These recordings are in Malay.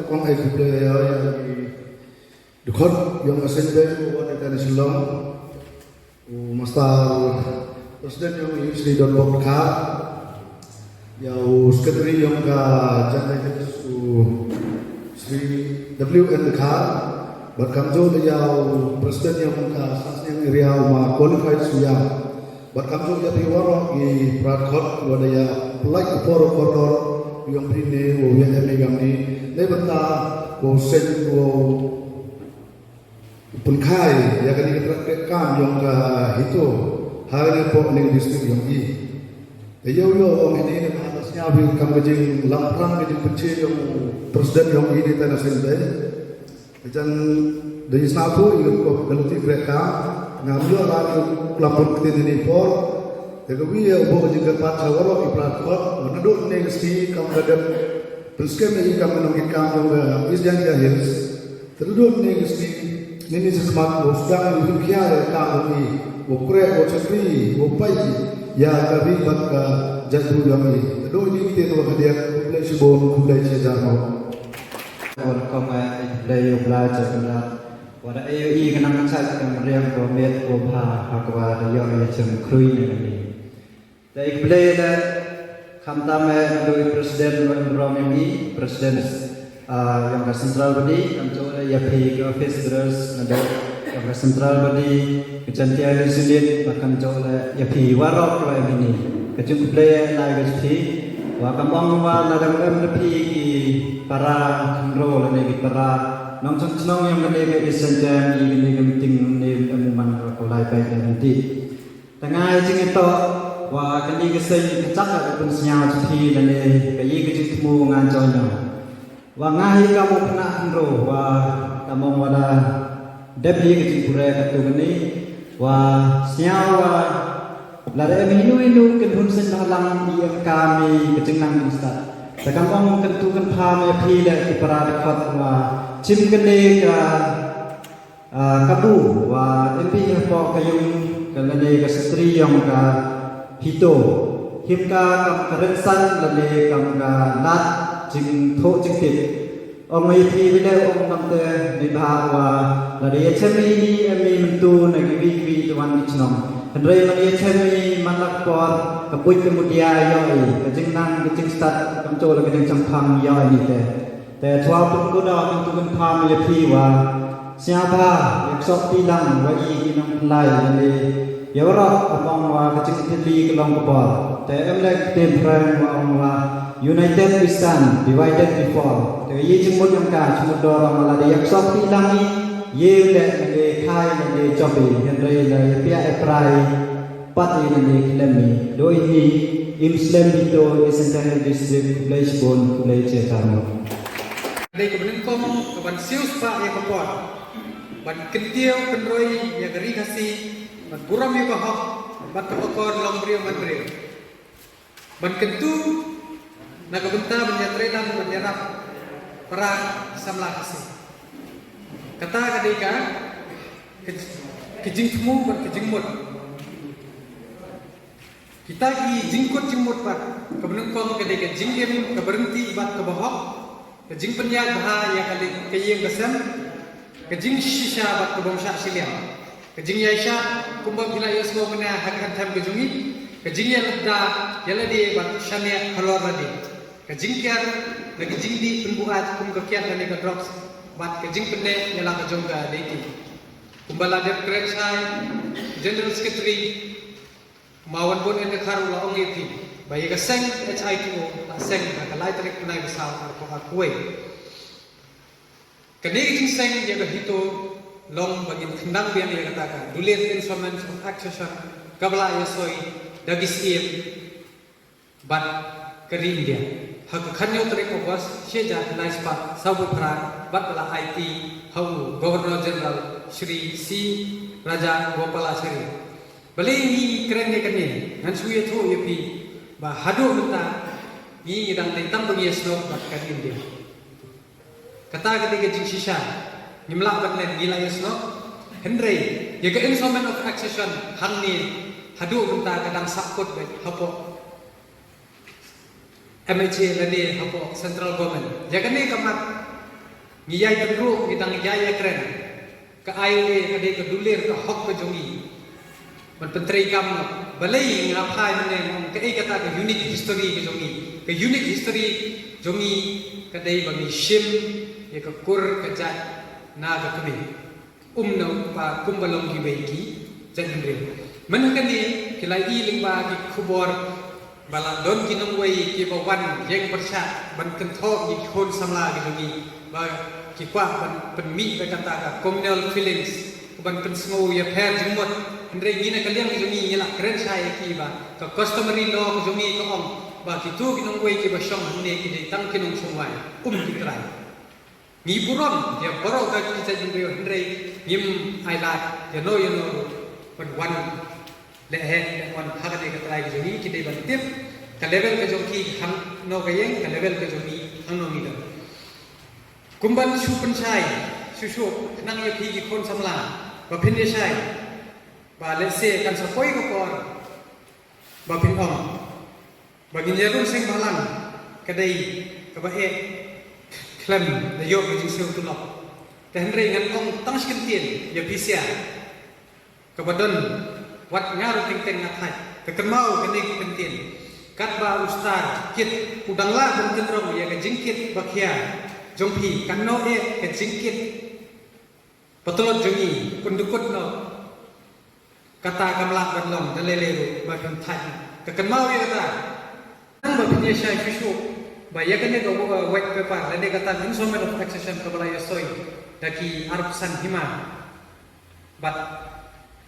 kong ay kublaya yang dukot yang asende ko wala tan silong mastar presiden yang Sri Don Bokha yang sekretari yang ka jantai su Sri WN Kha berkamjo yang presiden yang ka sasnya area ma qualified suya berkamjo ya piwaro di prakhot wadaya like for kotor yang brini wo yang gamni lebata wo sen wo punkai ya kan dikatakan yang ka itu hari po ning distrik yang i yo om ini atasnya bil kam gejing lamprang gejing pecil yang presiden yang ini tanah sendai dan dari snapu ikut ko ganti mereka ngambil lagi lapor ke ini por tapi ya bo gejing pat sawaro iprakot menuduk ning sti kam gadan preskem ni kam menungit kam yang isjan jahil teruduk ning sti ini sesemat wo sedang hidup kia kam ini wo pre wo cekri wo pai ya kami baka jatuh kami. Aduh ini kita tu dia kulai sebon kulai sejarah. Orang kami belajar belajar kelas. Wadah AUI kenang saya kemarian komet koba hakwa dia macam krui ni. Tapi belajar khamtame dari presiden Romani presiden yang ke sentral bodi kami ya pergi ke office terus ada yang ke sentral bodi kecantian sulit bahkan coba ya pergi warok kalau ini kecil play lagi sih wah kampung wah nadang pergi para kontrol ini para nongcong yang menjadi esensial ini penting ini umuman kalau baik nanti tengah jeng itu wah kini kesel kecak pun senyap sih dan kayi kecil temu ngancanya wah ngahi kamu kena kontrol wah kamu wadah debi kecil pura katu ini wah senyawa lari minu kenhun sendalang yang kami kecenang instan. Sekampung kentukan paham pila di peradat wah cim kene ka kabu wah empi po kayung kalane ka setri yang ka hito himka kam karensan lale kam ka lat jing tho jing tit ông ấy thì bây giờ ông nằm từ đi bà và là để xem đi em đi mình tu này cái vi tuan đi chnom thành ra mà đi xem đi mà lạc con cái bụi cái một dia yoi cái chân năng cái chân start cầm trôi là cái chân chăm phăng yoi như thếแต่ชาวพุทธก็ได้ต้องตุกันพามยพีว่าเสียบ้าอยากสอบปีลังว่าอีกินน้ำลายเลยเดี๋ยวเรามองว่าก็จะคิดดีก็ลองกบฏแต่เอ็มเล็กเต็มแรงว่า United we stand divided we fall แต่ยี่จมุดยังกาจมุดดอร์มาลาเดียกสอบปีลังนี้เยี่ยมเลยในค่ายในจอบบีเห็นเลยเลยเปียเอปรายปัตย์ในคิลมีโดยนี้อิมสเลมบิโตเอเซนเทนดิสตริกเลชบอนเลชเจตาน Đây có bên công có bên siêu spa yang kepot, bên kentil penroi yang geri kasih, bên buram yang bahok, bên kepokor long beriang bên beriang, bên kentu nak kebentar menyatredan menyerap perang samlah kasih. Kata ketika kejing temu ben kejing mut, kita ki jingkut jingmut pat, kebenar kong ketika jingkem keberhenti ibat kebahok. Kejing penyat baha yang kali kayeng kesem, kejing shisha bat kebomsha siliam, kejing yaisha kumbang gila yosmo mena hakan tham kejungi, kejing yang ledda yaladi bat shania halor ladi, kejing kian lagi jing di penbuat kum kekian dan nekadrox bat kejing penne yala kejongga deiti, kumbala dep keretsai, general secretary mawan bon endekar ula ongeti. Bayi keseng HITO seng kalai tarik punai besar ko akue kene jing seng dia hito long bagi kendang biang dia katakan dulian instruments of accession kabla yasoi dagis im bat kerin dia hak khanyo tarik ko bas sheja nai spa sabu pra bat la IT hau governor general Shri C Raja Gopalachari bali ni keren ke kene ngan suye tho yepi bah hadu kita ni dang tentang pengiasno bahkan India kata ketika jing sisa nimlak batlen gila yasno Henry ya ke instrument of accession hang ni hadu kita kadang sakut baik hapo MHA lani hapo central government ya kan ni kamat ngiyai teruk ngidang ngiyai keren ke IOA ke de ke dulir ke hok ke jongi man penteri kam balai ngapai mene ke kata ke unique history ke unique history jongi ke de bagi shim ya ke kur ke jat na ke kemi no pa kumbalong gi beki jan re man ke ni kilai i lingba ki khubor bala don ki nong wei ki bawan yang persat ban kenthok ki khon samla ki jongi ba ki kwa ban penmi be kata ka communal feelings ban pensngo ya pher jumot andre ngina kaliang ki jongi nyala keren saya ki ba ka customary law ki jongi ko om ba ki tu ki nong wei ki ba shong ne ki de tang ki nong somwai ki trai ni buron ya baro ka ki sa jumbe andre yim ailat ya no ban wan le he wan haga de ka trai ki jongi ki de ban tip ka level ka jongi ham no ka yeng ka level ka jongi hang no mi da kumban su pensai su nang ya pi ki kon samla ba phin ye sai ba le se kan sa poi ko por ba phin om ba gin ya run sing balang ka dei ka ba e klem de yo ka jing seu tu lo ka hen re ngan ong tang skin tien ya pi sia ka ba don wat ngaru ting teng na thai ka kemau ka ni kin tien kat ba ustad kit udang la ben kin rong ya ka jing kit ba khia jongpi kan no e ke jingkit patulot jongi kundukut no kata kamla banlong dalelero ba kan thai ka kan mau ya kata nang ba pinya shai fishu ba ya kan go white paper la ne kata instrument of accession ka balaya soi daki arpsan hima bat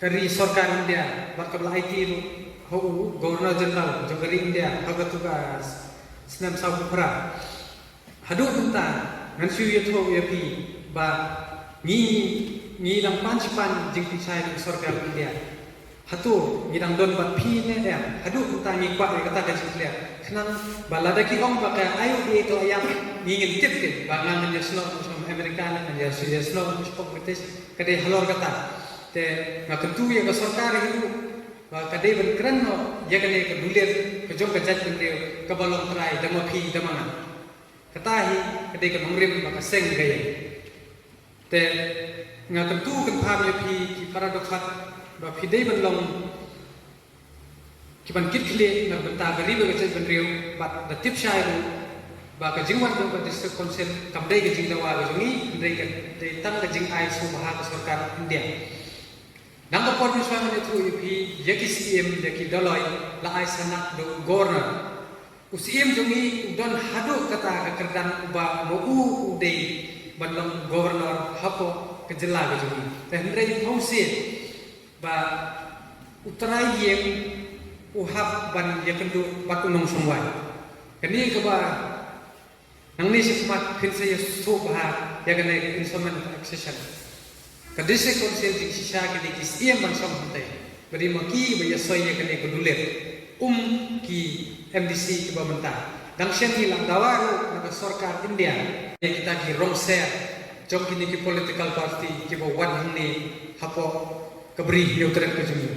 kari sarkar India bat ka balai ti ho governor general jogari India ha tugas senam sabu pra hadu tentang ngan su ye tho ye pi ba ni dang pan jing pi sai ng sarkar India hatu ni dang don ba pi ne ya hadu tentang ni kwa kata ka jing clear khnang balada ki ong ba ka ayu de to ayam ni ngin tip ke ba ngan ne sno Amerika ne ya su ye sno ko british ka de halor kata te na tentu ye ka sarkar itu ba ka de ben kran no ye ka ne ka dulir ka jong ka jat ben de ka balong trai dama pi dama katahi ketika mengrim maka seng gaya te nga tentu kan pam ya pi ki paradokhat ba pi dei ban long ki ban kit khle na banta gari ba che ban riu ba da tip shai ru ba ka jingwan ba district council kam dei ga jing dawa ga jungi dei ka dei tang ga jing ai su baha ka sarkar India nang ka por miswa man itu pi yaki CM yaki dalai la ai sanak do governor usim jongi udon hadu kata ka kerdan ba mo ude bandang governor hapo kejela ga jongi tendre hausi ba utrai yeng uhap ban yakendu batunong songwai kani ka ba nang ni sikmat phin se so ba ya gane instrument of accession kadise konsel jing sisa ke di kisiam ban som hante bari maki ba ya soy ya gane kudulet ki MDC ke bawah dan siang hilang dawaru naga sarkar India yang kita ki rongser jom kini ki political party ki bawah ni hapo keberi neutral ke jumi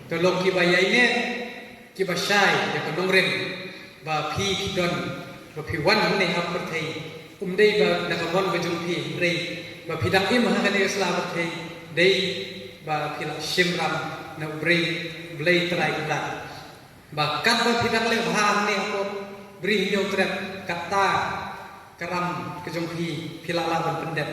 tolong ki bayai ne ki basai ya ke nongren ba pi ki don ba pi wan ni hap perthai dei ba naga mon ke jumpi rei ba pidang im ha kan islam perthai dei ba pil shimram na brei blei trai kita bahkan berpindah le bahang ni aku beri nyotret kata karam kejongpi pilala ban pendet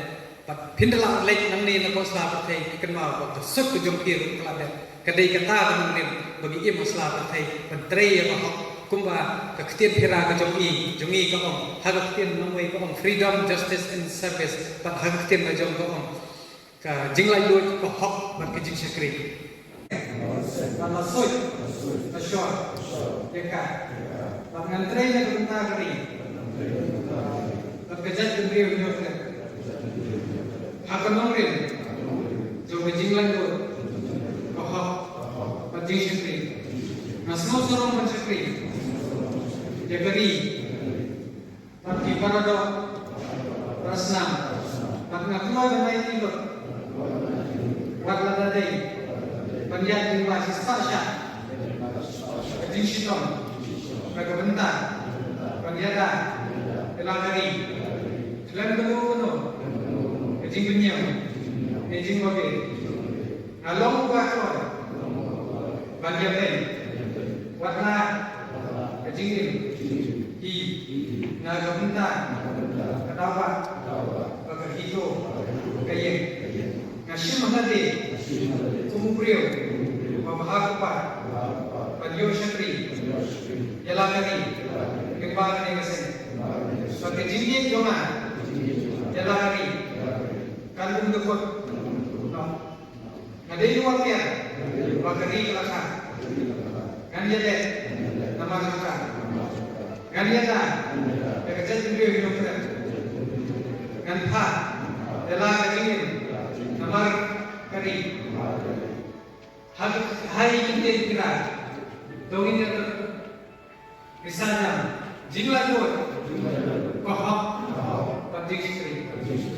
pat pindala lek nang ni nako sla pathai kenma ba suk kejongpi keladet kadai kata nang ni bagi im sla pathai pentrei ya bah kumba ka ktien phira kejongpi jongi ka ong ha ktien nang wei ka ong freedom justice and service pat ha ktien ma jong ka ong ka jinglai lut ka hok ban kejing sekri Kalau suit, short, dekat. Dengan train yang kita kiri, terkejut demi unyoknya. Akan nongrin, jauh jinglan tu, kahak, pajing sekri. Nasmau sorong mensekri, dia kiri. Tapi pada dok, rasnam, tak nak keluar dari tidur. Waktu tadi. Pendiat di basis Tasha Kejing Shitong Mereka bentar Pendiada Elangari Selain dulu kajing benyam, kajing bagai, ngalong bakor, banjaben, warna, kajing hi, nagamunta, katawa, bagai hito, kayeng, ngasim mengerti, kumuprio, pemahakupa, panyo syakri, jalakari, kembang negasen, sebagai jinjit jongan, jalakari, kandung dekut, ngadai wakil, bakari kelakar, nganjadek, nama kelakar, nganjada, kerja beliau hidup berat, nganpa, jalakari, nama kari, hai kita kira, dongin yang misalnya, jingla tuh, kohok, penting sekali.